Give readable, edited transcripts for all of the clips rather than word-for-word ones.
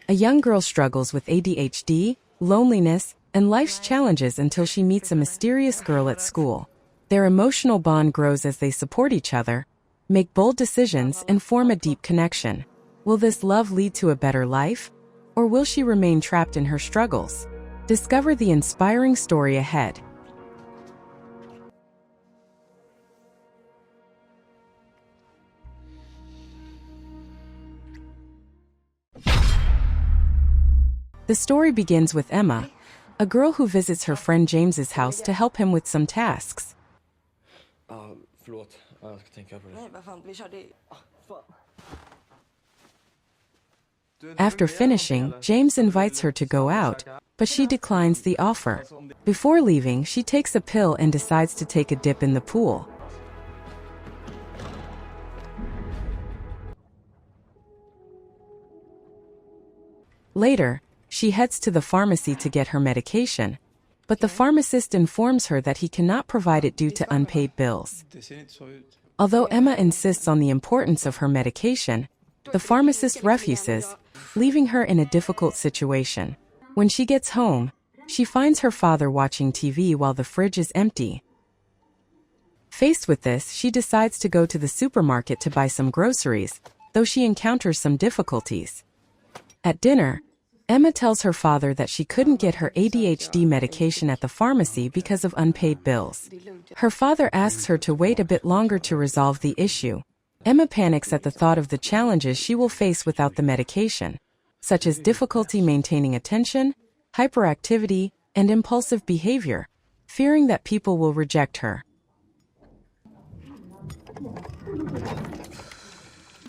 A young girl struggles with ADHD, loneliness, and life's challenges until she meets a mysterious girl at school. Their emotional bond grows as they support each other, make bold decisions, and form a deep connection. Will this love lead to a better life? Or will she remain trapped in her struggles? Discover the inspiring story ahead. The story begins with Emma, a girl who visits her friend James's house to help him with some tasks. Förlåt. Jag ska tänka på det. Nej, vad fan, vi körde... After finishing, James invites her to go out, but she declines the offer. Before leaving, she takes a pill and decides to take a dip in the pool. Later, she heads to the pharmacy to get her medication, but the pharmacist informs her that he cannot provide it due to unpaid bills. Although Emma insists on the importance of her medication, the pharmacist refuses, leaving her in a difficult situation. When she gets home, she finds her father watching TV while the fridge is empty. Faced with this, she decides to go to the supermarket to buy some groceries, though she encounters some difficulties. At dinner, Emma tells her father that she couldn't get her ADHD medication at the pharmacy because of unpaid bills. Her father asks her to wait a bit longer to resolve the issue. Emma panics at the thought of the challenges she will face without the medication, such as difficulty maintaining attention, hyperactivity, and impulsive behavior, fearing that people will reject her.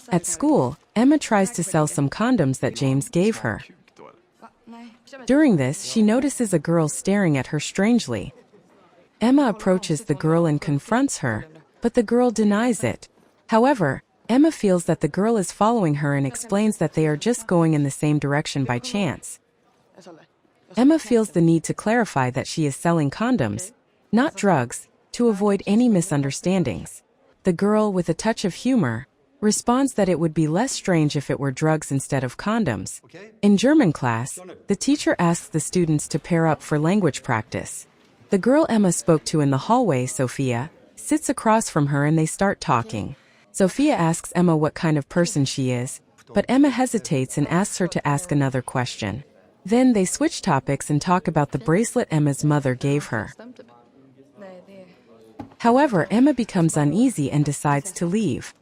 At school, Emma tries to sell some condoms that James gave her. During this, she notices a girl staring at her strangely. Emma approaches the girl and confronts her, but the girl denies it. However, Emma feels that the girl is following her and explains that they are just going in the same direction by chance. Emma feels the need to clarify that she is selling condoms, not drugs, to avoid any misunderstandings. The girl, with a touch of humor, responds that it would be less strange if it were drugs instead of condoms. In German class, the teacher asks the students to pair up for language practice. The girl Emma spoke to in the hallway, Sophia, sits across from her and they start talking. Sophia asks Emma what kind of person she is, but Emma hesitates and asks her to ask another question. Then they switch topics and talk about the bracelet Emma's mother gave her. However, Emma becomes uneasy and decides to leave.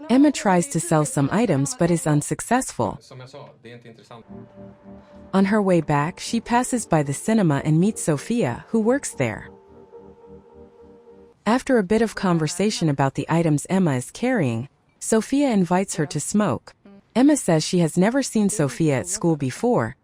Emma tries to sell some items but is unsuccessful. On her way back, she passes by the cinema and meets Sophia, who works there. After a bit of conversation about the items Emma is carrying, Sophia invites her to smoke. Emma says she has never seen Sophia at school before,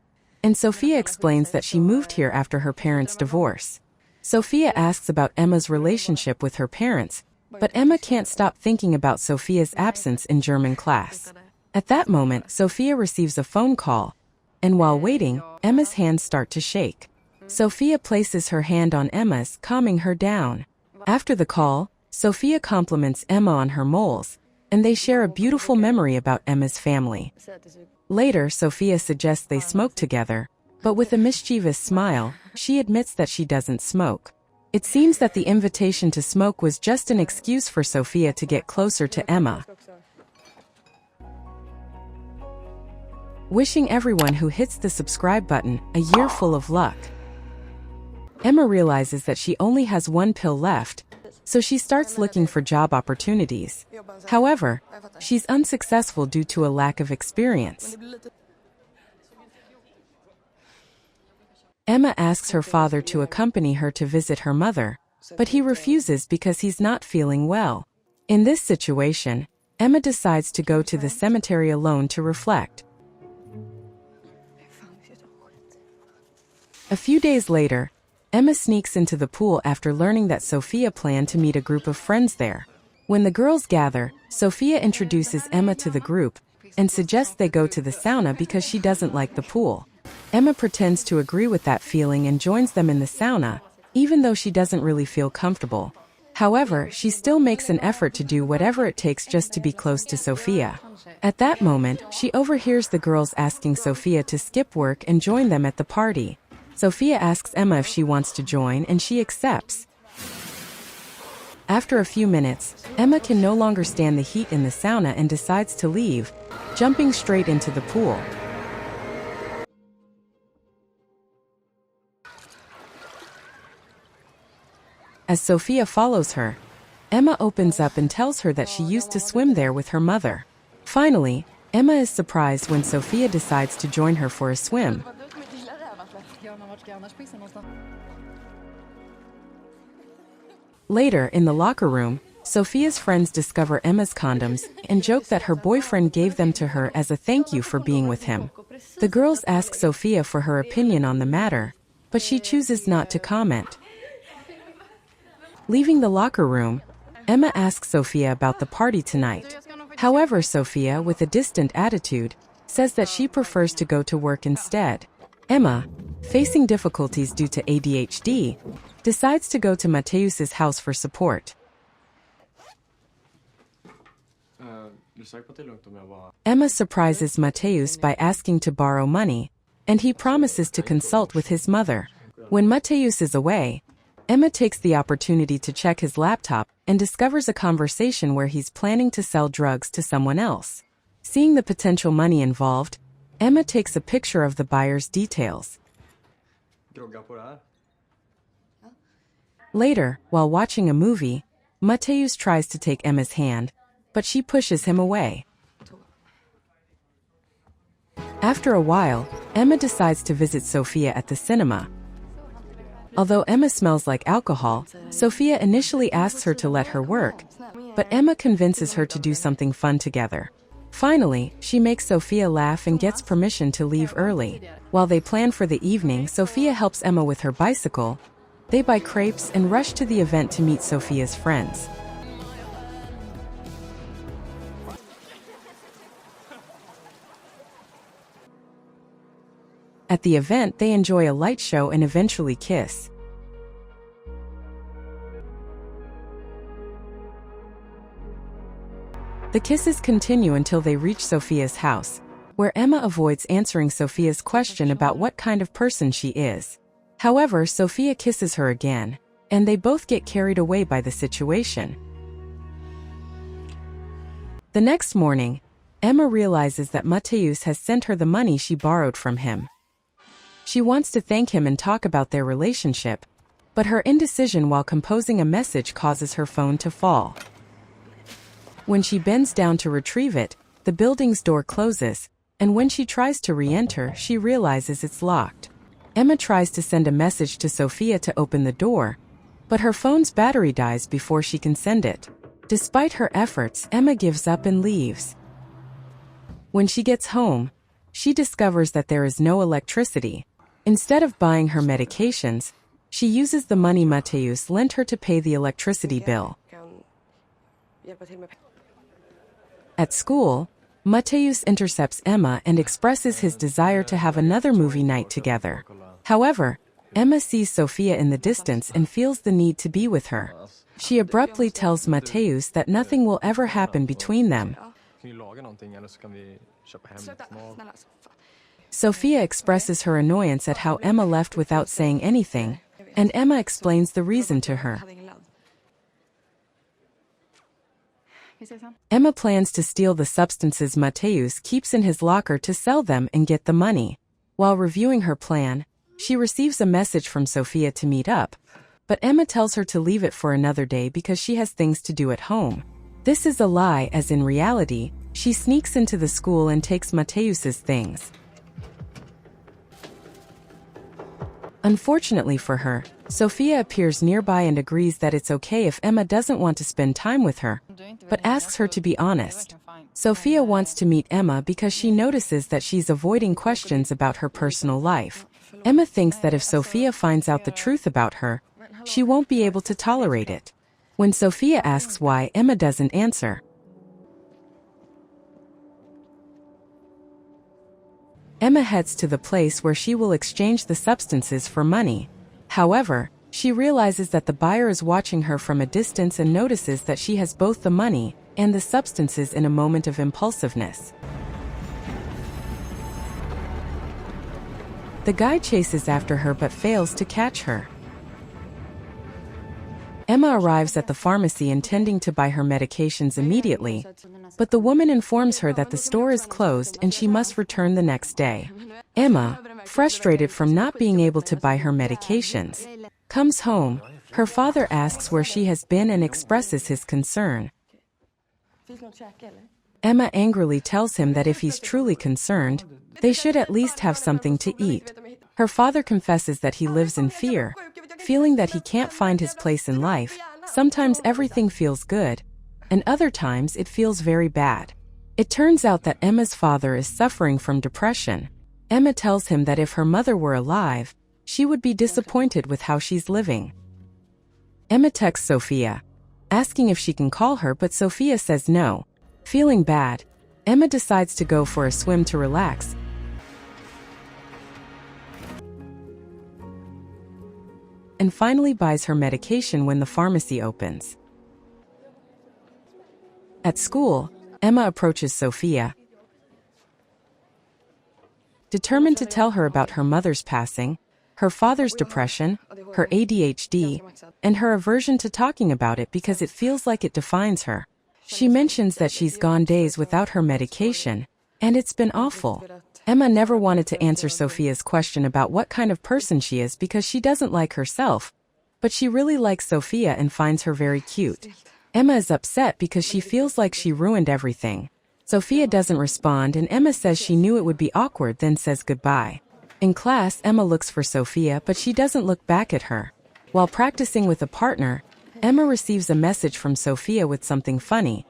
and Sophia explains that she moved here after her parents' divorce. Sophia asks about Emma's relationship with her parents, but Emma can't stop thinking about Sophia's absence in German class. At that moment, Sophia receives a phone call, and while waiting, Emma's hands start to shake. Sophia places her hand on Emma's, calming her down. After the call, Sophia compliments Emma on her moles, and they share a beautiful memory about Emma's family. Later, Sophia suggests they smoke together, but with a mischievous smile, she admits that she doesn't smoke. It seems that the invitation to smoke was just an excuse for Sophia to get closer to Emma. Wishing everyone who hits the subscribe button a year full of luck. Emma realizes that she only has one pill left, so she starts looking for job opportunities. However, she's unsuccessful due to a lack of experience. Emma asks her father to accompany her to visit her mother, but he refuses because he's not feeling well. In this situation, Emma decides to go to the cemetery alone to reflect. A few days later, Emma sneaks into the pool after learning that Sophia planned to meet a group of friends there. When the girls gather, Sophia introduces Emma to the group and suggests they go to the sauna because she doesn't like the pool. Emma pretends to agree with that feeling and joins them in the sauna, even though she doesn't really feel comfortable. However, she still makes an effort to do whatever it takes just to be close to Sophia. At that moment, she overhears the girls asking Sophia to skip work and join them at the party. Sophia asks Emma if she wants to join and she accepts. After a few minutes, Emma can no longer stand the heat in the sauna and decides to leave, jumping straight into the pool. As Sophia follows her, Emma opens up and tells her that she used to swim there with her mother. Finally, Emma is surprised when Sophia decides to join her for a swim. Later, in the locker room, Sophia's friends discover Emma's condoms and joke that her boyfriend gave them to her as a thank you for being with him. The girls ask Sophia for her opinion on the matter, but she chooses not to comment. Leaving the locker room, Emma asks Sophia about the party tonight. However, Sophia, with a distant attitude, says that she prefers to go to work instead. Emma, facing difficulties due to ADHD, decides to go to Matteus's house for support. Emma surprises Matteus by asking to borrow money, and he promises to consult with his mother. When Matteus is away, Emma takes the opportunity to check his laptop and discovers a conversation where he's planning to sell drugs to someone else. Seeing the potential money involved, Emma takes a picture of the buyer's details. Later, while watching a movie, Matteus tries to take Emma's hand, but she pushes him away. After a while, Emma decides to visit Sophia at the cinema. Although Emma smells like alcohol, Sophia initially asks her to let her work, but Emma convinces her to do something fun together. Finally, she makes Sophia laugh and gets permission to leave early. While they plan for the evening, Sophia helps Emma with her bicycle. They buy crepes and rush to the event to meet Sophia's friends. At the event, they enjoy a light show and eventually kiss. The kisses continue until they reach Sophia's house, where Emma avoids answering Sophia's question about what kind of person she is. However, Sophia kisses her again, and they both get carried away by the situation. The next morning, Emma realizes that Matteus has sent her the money she borrowed from him. She wants to thank him and talk about their relationship, but her indecision while composing a message causes her phone to fall. When she bends down to retrieve it, the building's door closes, and when she tries to re-enter, she realizes it's locked. Emma tries to send a message to Sophia to open the door, but her phone's battery dies before she can send it. Despite her efforts, Emma gives up and leaves. When she gets home, she discovers that there is no electricity. Instead of buying her medications, she uses the money Matteus lent her to pay the electricity bill. At school, Matteus intercepts Emma and expresses his desire to have another movie night together. However, Emma sees Sophia in the distance and feels the need to be with her. She abruptly tells Matteus that nothing will ever happen between them. Sophia expresses her annoyance at how Emma left without saying anything, and Emma explains the reason to her. Emma plans to steal the substances Matteus keeps in his locker to sell them and get the money. While reviewing her plan, she receives a message from Sophia to meet up, but Emma tells her to leave it for another day because she has things to do at home. This is a lie, as in reality, she sneaks into the school and takes Matteus's things. Unfortunately for her, Sophia appears nearby and agrees that it's okay if Emma doesn't want to spend time with her, but asks her to be honest. Sophia wants to meet Emma because she notices that she's avoiding questions about her personal life. Emma thinks that if Sophia finds out the truth about her, she won't be able to tolerate it. When Sophia asks why, Emma doesn't answer. Emma heads to the place where she will exchange the substances for money. However, She realizes that the buyer is watching her from a distance and notices that she has both the money and the substances in a moment of impulsiveness. The guy chases after her but fails to catch her. Emma arrives at the pharmacy intending to buy her medications immediately, but the woman informs her that the store is closed and she must return the next day. Emma, frustrated from not being able to buy her medications, comes home. Her father asks where she has been and expresses his concern. Emma angrily tells him that if he's truly concerned, they should at least have something to eat. Her father confesses that he lives in fear, feeling that he can't find his place in life. Sometimes everything feels good, and other times it feels very bad. It turns out that Emma's father is suffering from depression. Emma tells him that if her mother were alive, she would be disappointed with how she's living. Emma texts Sophia, asking if she can call her, but Sophia says no. Feeling bad, Emma decides to go for a swim to relax. And finally buys her medication when the pharmacy opens. At school, Emma approaches Sophia, determined to tell her about her mother's passing, her father's depression, her ADHD, and her aversion to talking about it because it feels like it defines her. She mentions that she's gone days without her medication, and it's been awful. Emma never wanted to answer Sophia's question about what kind of person she is because she doesn't like herself, but she really likes Sophia and finds her very cute. Emma is upset because she feels like she ruined everything. Sophia doesn't respond and Emma says she knew it would be awkward, then says goodbye. In class, Emma looks for Sophia, but she doesn't look back at her. While practicing with a partner, Emma receives a message from Sophia with something funny,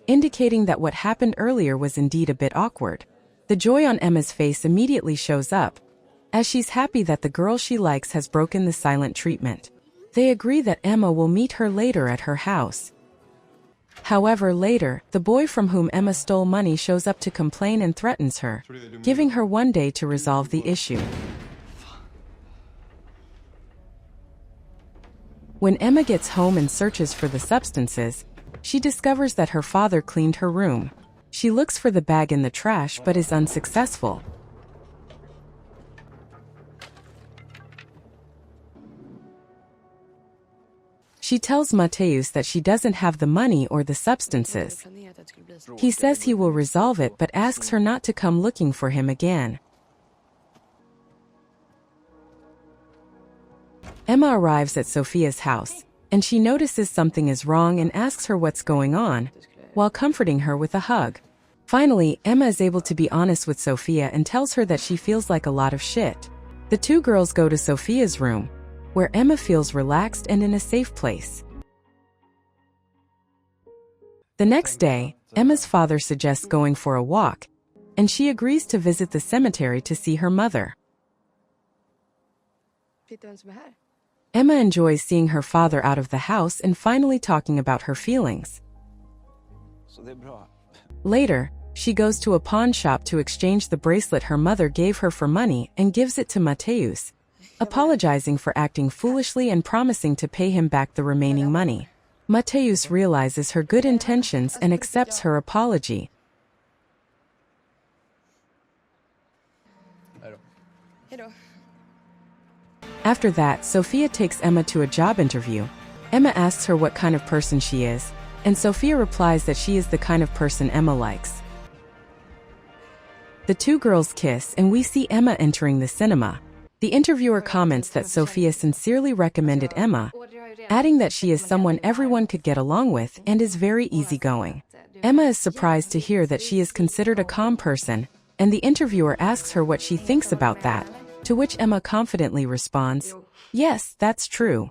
indicating that what happened earlier was indeed a bit awkward. The joy on Emma's face immediately shows up, as she's happy that the girl she likes has broken the silent treatment. They agree that Emma will meet her later at her house. However, later, the boy from whom Emma stole money shows up to complain and threatens her, giving her one day to resolve the issue. When Emma gets home and searches for the substances, she discovers that her father cleaned her room. She looks for the bag in the trash but is unsuccessful. She tells Mateusz that she doesn't have the money or the substances. He says he will resolve it but asks her not to come looking for him again. Emma arrives at Sophia's house, and she notices something is wrong and asks her what's going on, while comforting her with a hug. Finally, Emma is able to be honest with Sophia and tells her that she feels like a lot of shit. The two girls go to Sophia's room, where Emma feels relaxed and in a safe place. The next day, Emma's father suggests going for a walk, and she agrees to visit the cemetery to see her mother. Emma enjoys seeing her father out of the house and finally talking about her feelings. Later, she goes to a pawn shop to exchange the bracelet her mother gave her for money and gives it to Mateusz, apologizing for acting foolishly and promising to pay him back the remaining money. Mateusz realizes her good intentions and accepts her apology. After that, Sophia takes Emma to a job interview. Emma asks her what kind of person she is, and Sophia replies that she is the kind of person Emma likes. The two girls kiss and we see Emma entering the cinema. The interviewer comments that Sophia sincerely recommended Emma, adding that she is someone everyone could get along with and is very easygoing. Emma is surprised to hear that she is considered a calm person, and the interviewer asks her what she thinks about that, to which Emma confidently responds, "Yes, that's true."